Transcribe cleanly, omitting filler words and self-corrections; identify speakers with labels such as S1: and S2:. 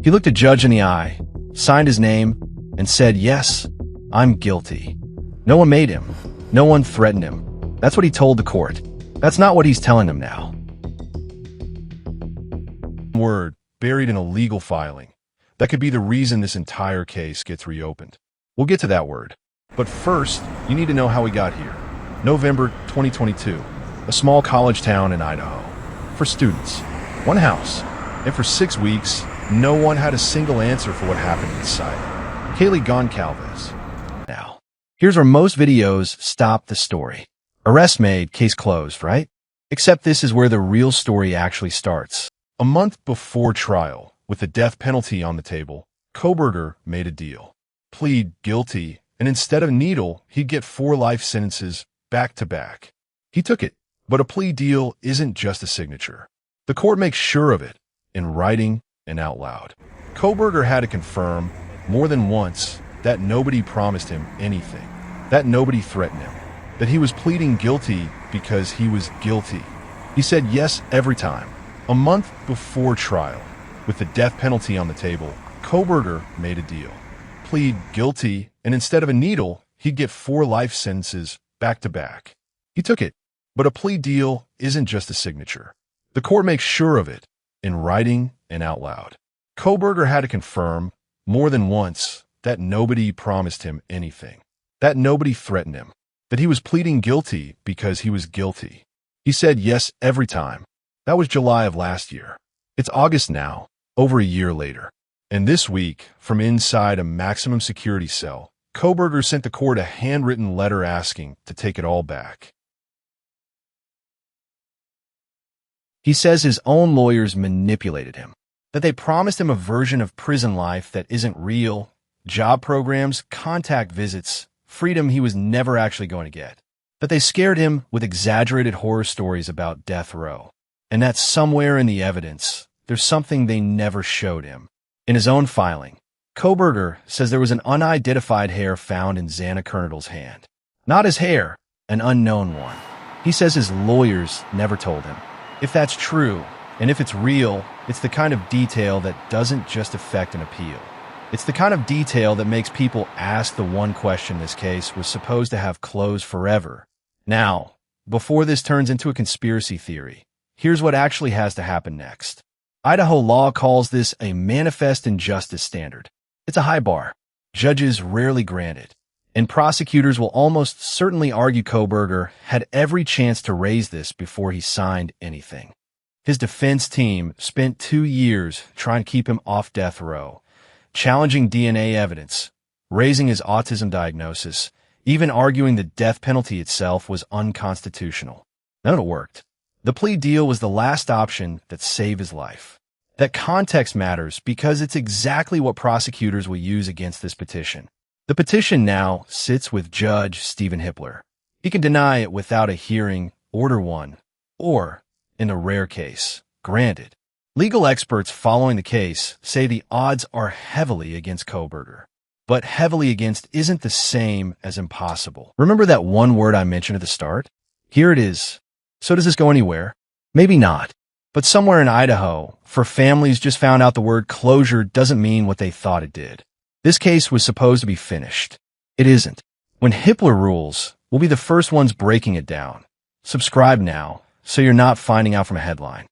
S1: He looked a judge in the eye, signed his name, and said, "Yes, I'm guilty." No one made him. No one threatened him. That's what he told the court. That's not what he's telling them now. Word buried in a legal filing. That could be the reason this entire case gets reopened. We'll get to that word. But first, you need to know how we got here. November 2022, a small college town in Idaho. For students, one house. And for 6 weeks, no one had a single answer for what happened inside. Kaylee Goncalves. Now, here's where most videos stop the story. Arrest made, case closed, right? Except this is where the real story actually starts. A month before trial, with the death penalty on the table, Kohberger made a deal. Plead guilty, and instead of a needle, he'd get 4 life sentences back to back. He took it, but a plea deal isn't just a signature. The court makes sure of it, in writing and out loud. Kohberger had to confirm, more than once, that nobody promised him anything, that nobody threatened him, that he was pleading guilty because he was guilty. He said yes every time. A month before trial, with the death penalty on the table, Kohberger made a deal. Plead guilty, and instead of a needle, he'd get 4 life sentences back to back. He took it, but a plea deal isn't just a signature. The court makes sure of it, in writing and out loud. Kohberger had to confirm, more than once, that nobody promised him anything, that nobody threatened him, that he was pleading guilty because he was guilty. He said yes every time. That was July of last year. It's August now, over a year later. And this week, from inside a maximum security cell, Kohberger sent the court a handwritten letter asking to take it all back. He says his own lawyers manipulated him, that they promised him a version of prison life that isn't real, job programs, contact visits, freedom he was never actually going to get, that they scared him with exaggerated horror stories about death row, and that somewhere in the evidence, there's something they never showed him. In his own filing, Kohberger says there was an unidentified hair found in Xana Kernitel's hand. Not his hair, an unknown one. He says his lawyers never told him. If that's true, and if it's real, it's the kind of detail that doesn't just affect an appeal. It's the kind of detail that makes people ask the one question this case was supposed to have closed forever. Now, before this turns into a conspiracy theory, here's what actually has to happen next. Idaho law calls this a manifest injustice standard. It's a high bar. Judges rarely grant it. And prosecutors will almost certainly argue Kohberger had every chance to raise this before he signed anything. His defense team spent 2 years trying to keep him off death row, challenging DNA evidence, raising his autism diagnosis, even arguing the death penalty itself was unconstitutional. None of it worked. The plea deal was the last option that saved his life. That context matters because it's exactly what prosecutors will use against this petition. The petition now sits with Judge Stephen Hippler. He can deny it without a hearing, order one, or, in a rare case, grant it. Legal experts following the case say the odds are heavily against Kohberger. But heavily against isn't the same as impossible. Remember that one word I mentioned at the start? Here it is. So does this go anywhere? Maybe not. But somewhere in Idaho, for families just found out the word closure doesn't mean what they thought it did. This case was supposed to be finished. It isn't. When Hippler rules, we'll be the first ones breaking it down. Subscribe now, so you're not finding out from a headline.